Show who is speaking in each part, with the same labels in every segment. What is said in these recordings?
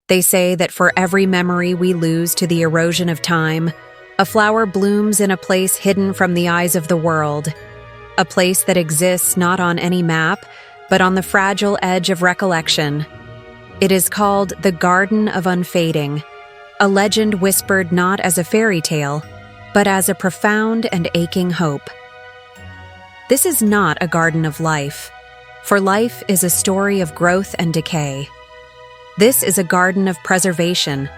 Speaker 1: They say that for every memory we lose to the erosion of time, a flower blooms in a place hidden from the eyes of the world, a place that exists not on any map, but on the fragile edge of recollection. It is called the Garden of Unfading, a legend whispered not as a fairy tale, but as a profound and aching hope. This is not a garden of life, for life is a story of growth and decay. This is a garden of preservation,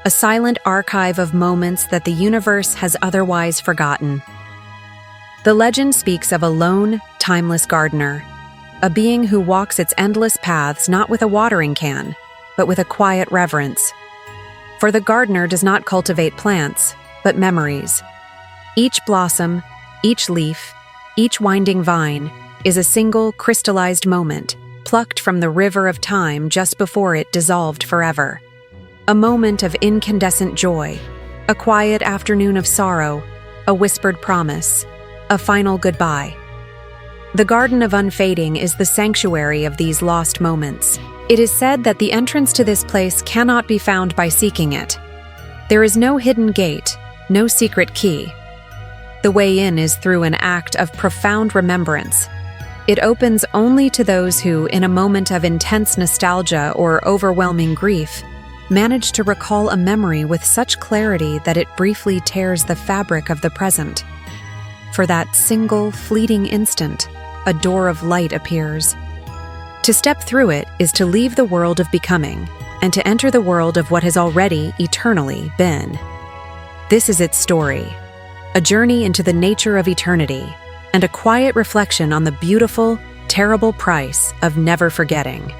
Speaker 1: a silent archive of moments that the universe has otherwise forgotten. The legend speaks of a lone, timeless gardener, a being who walks its endless paths not with a watering can, but with a quiet reverence. For the gardener does not cultivate plants, but memories. Each blossom, each leaf, each winding vine is a single crystallized moment, plucked from the river of time just before it dissolved forever. A moment of incandescent joy, a quiet afternoon of sorrow, a whispered promise, a final goodbye. The Garden of Unfading is the sanctuary of these lost moments. It is said that the entrance to this place cannot be found by seeking it. There is no hidden gate, no secret key. The way in is through an act of profound remembrance. It opens only to those who, in a moment of intense nostalgia or overwhelming grief, manage to recall a memory with such clarity that it briefly tears the fabric of the present. For that single, fleeting instant, a door of light appears. To step through it is to leave the world of becoming and to enter the world of what has already eternally been. This is its story, a journey into the nature of eternity and a quiet reflection on the beautiful, terrible price of never forgetting.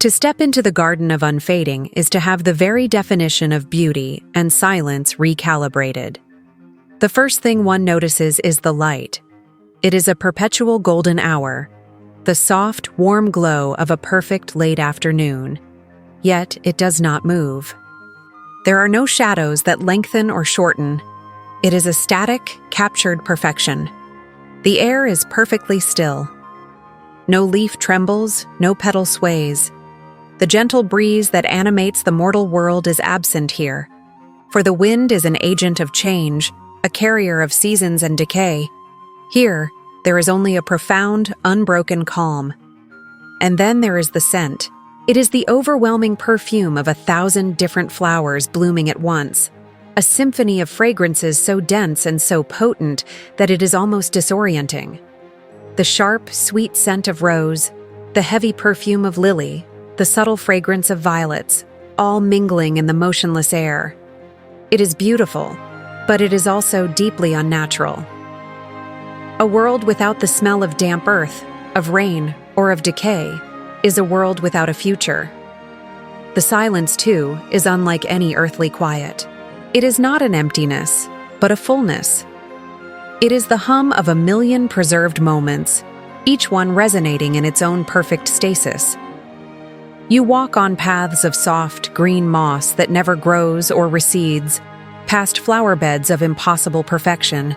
Speaker 1: To step into the Garden of Unfading is to have the very definition of beauty and silence recalibrated. The first thing one notices is the light. It is a perpetual golden hour, the soft, warm glow of a perfect late afternoon. Yet it does not move. There are no shadows that lengthen or shorten. It is a static, captured perfection. The air is perfectly still. No leaf trembles, no petal sways. The gentle breeze that animates the mortal world is absent here, for the wind is an agent of change, a carrier of seasons and decay. Here, there is only a profound, unbroken calm. And then there is the scent. It is the overwhelming perfume of 1,000 different flowers blooming at once, a symphony of fragrances so dense and so potent that it is almost disorienting. The sharp, sweet scent of rose, the heavy perfume of lily, the subtle fragrance of violets, all mingling in the motionless air. It is beautiful, but it is also deeply unnatural. A world without the smell of damp earth, of rain, or of decay is a world without a future. The silence, too, is unlike any earthly quiet. It is not an emptiness, but a fullness. It is the hum of 1,000,000 preserved moments, each one resonating in its own perfect stasis. You walk on paths of soft, green moss that never grows or recedes, past flower beds of impossible perfection.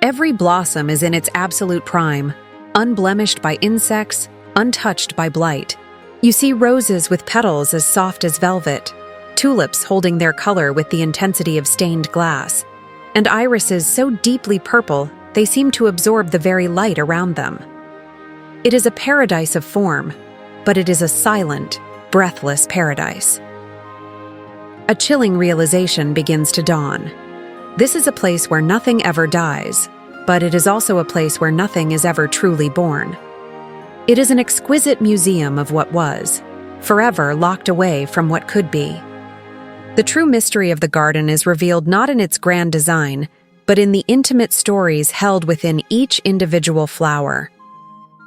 Speaker 1: Every blossom is in its absolute prime, unblemished by insects, untouched by blight. You see roses with petals as soft as velvet, tulips holding their color with the intensity of stained glass, and irises so deeply purple they seem to absorb the very light around them. It is a paradise of form, but it is a silent, breathless paradise. A chilling realization begins to dawn. This is a place where nothing ever dies, but it is also a place where nothing is ever truly born. It is an exquisite museum of what was, forever locked away from what could be. The true mystery of the garden is revealed not in its grand design, but in the intimate stories held within each individual flower.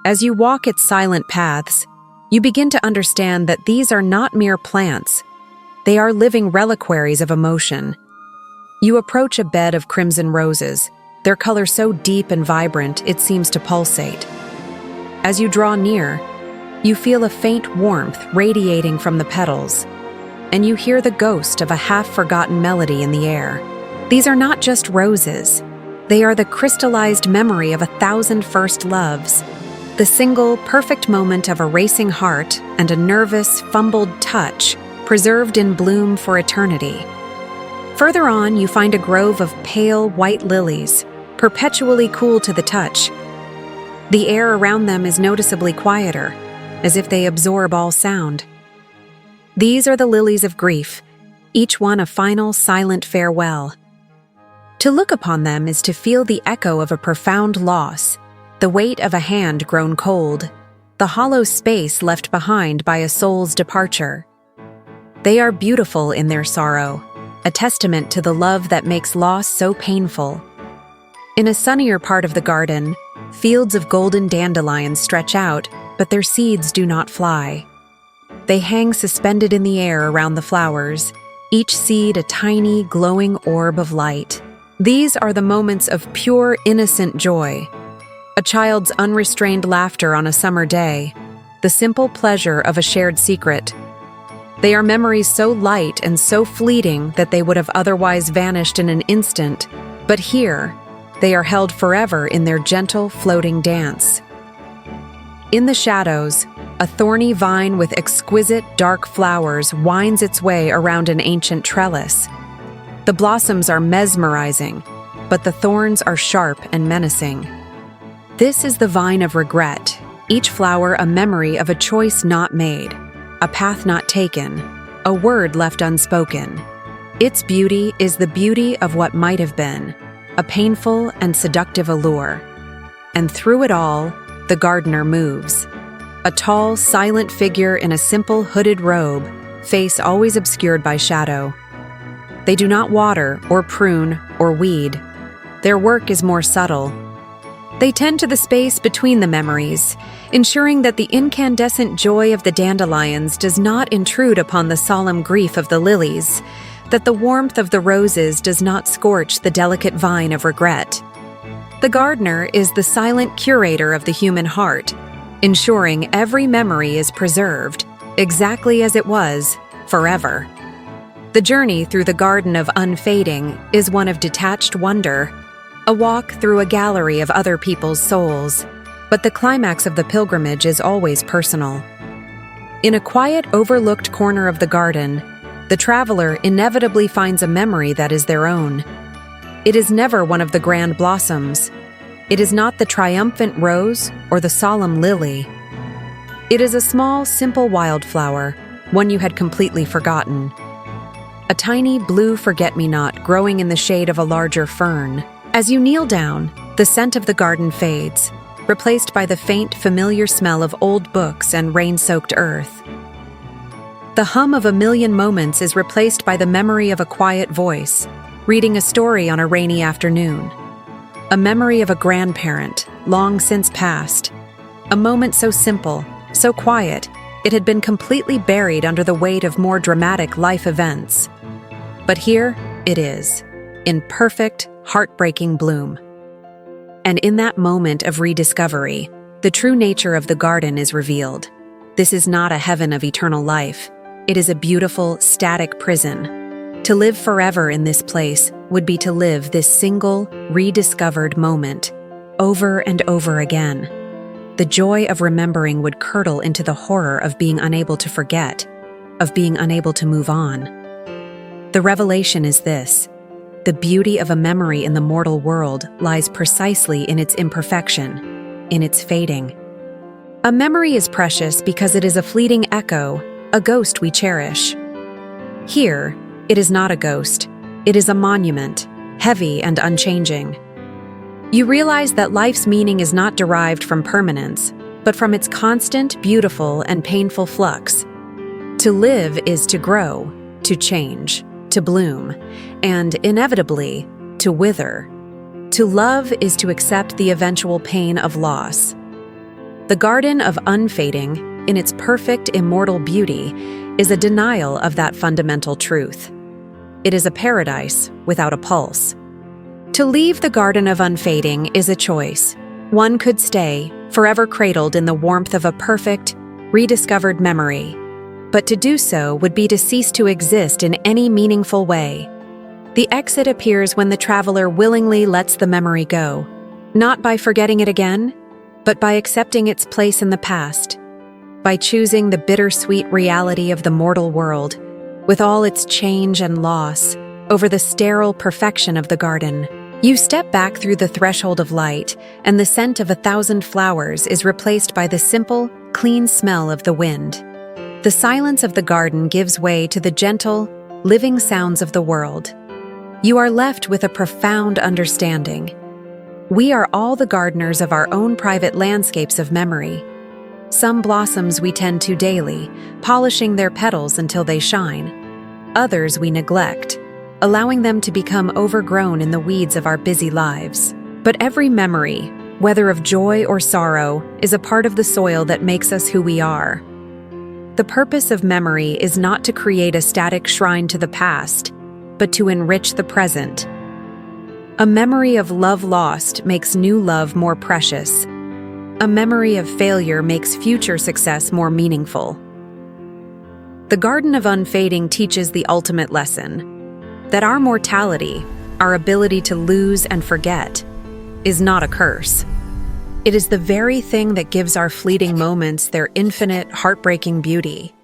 Speaker 1: As you walk its silent paths, you begin to understand that these are not mere plants. They are living reliquaries of emotion. You approach a bed of crimson roses, their color so deep and vibrant it seems to pulsate. As you draw near, you feel a faint warmth radiating from the petals, and you hear the ghost of a half-forgotten melody in the air. These are not just roses. They are the crystallized memory of 1,000 first loves, the single, perfect moment of a racing heart and a nervous, fumbled touch preserved in bloom for eternity. Further on, you find a grove of pale, white lilies, perpetually cool to the touch. The air around them is noticeably quieter, as if they absorb all sound. These are the lilies of grief, each one a final, silent farewell. To look upon them is to feel the echo of a profound loss, the weight of a hand grown cold, the hollow space left behind by a soul's departure. They are beautiful in their sorrow, a testament to the love that makes loss so painful. In a sunnier part of the garden, fields of golden dandelions stretch out, but their seeds do not fly. They hang suspended in the air around the flowers, each seed a tiny, glowing orb of light. These are the moments of pure, innocent joy. A child's unrestrained laughter on a summer day, the simple pleasure of a shared secret. They are memories so light and so fleeting that they would have otherwise vanished in an instant, but here, they are held forever in their gentle, floating dance. In the shadows, a thorny vine with exquisite, dark flowers winds its way around an ancient trellis. The blossoms are mesmerizing, but the thorns are sharp and menacing. This is the vine of regret, each flower a memory of a choice not made, a path not taken, a word left unspoken. Its beauty is the beauty of what might have been, a painful and seductive allure. And through it all, the gardener moves. A tall, silent figure in a simple hooded robe, face always obscured by shadow. They do not water or prune or weed. Their work is more subtle. They tend to the space between the memories, ensuring that the incandescent joy of the dandelions does not intrude upon the solemn grief of the lilies, that the warmth of the roses does not scorch the delicate vine of regret. The gardener is the silent curator of the human heart, ensuring every memory is preserved, exactly as it was, forever. The journey through the Garden of Unfading is one of detached wonder, a walk through a gallery of other people's souls, but the climax of the pilgrimage is always personal. In a quiet, overlooked corner of the garden, the traveler inevitably finds a memory that is their own. It is never one of the grand blossoms. It is not the triumphant rose or the solemn lily. It is a small, simple wildflower, one you had completely forgotten. A tiny blue forget-me-not growing in the shade of a larger fern. As you kneel down, the scent of the garden fades, replaced by the faint, familiar smell of old books and rain-soaked earth. The hum of a million moments is replaced by the memory of a quiet voice, reading a story on a rainy afternoon. A memory of a grandparent, long since passed. A moment so simple, so quiet, it had been completely buried under the weight of more dramatic life events. But here it is, in perfect, heartbreaking bloom. And in that moment of rediscovery, the true nature of the garden is revealed. This is not a heaven of eternal life. It is a beautiful, static prison. To live forever in this place would be to live this single, rediscovered moment, over and over again. The joy of remembering would curdle into the horror of being unable to forget, of being unable to move on. The revelation is this: the beauty of a memory in the mortal world lies precisely in its imperfection, in its fading. A memory is precious because it is a fleeting echo, a ghost we cherish. Here, it is not a ghost. It is a monument, heavy and unchanging. You realize that life's meaning is not derived from permanence, but from its constant, beautiful, and painful flux. To live is to grow, to change, to bloom, and inevitably, to wither. To love is to accept the eventual pain of loss. The Garden of Unfading, in its perfect, immortal beauty, is a denial of that fundamental truth. It is a paradise without a pulse. To leave the Garden of Unfading is a choice. One could stay, forever cradled in the warmth of a perfect, rediscovered memory. But to do so would be to cease to exist in any meaningful way. The exit appears when the traveler willingly lets the memory go, not by forgetting it again, but by accepting its place in the past, by choosing the bittersweet reality of the mortal world, with all its change and loss, over the sterile perfection of the garden. You step back through the threshold of light, and the scent of 1,000 flowers is replaced by the simple, clean smell of the wind. The silence of the garden gives way to the gentle, living sounds of the world. You are left with a profound understanding. We are all the gardeners of our own private landscapes of memory. Some blossoms we tend to daily, polishing their petals until they shine. Others we neglect, allowing them to become overgrown in the weeds of our busy lives. But every memory, whether of joy or sorrow, is a part of the soil that makes us who we are. The purpose of memory is not to create a static shrine to the past, but to enrich the present. A memory of love lost makes new love more precious. A memory of failure makes future success more meaningful. The Garden of Unfading teaches the ultimate lesson, that our mortality, our ability to lose and forget, is not a curse. It is the very thing that gives our fleeting moments their infinite, heartbreaking beauty.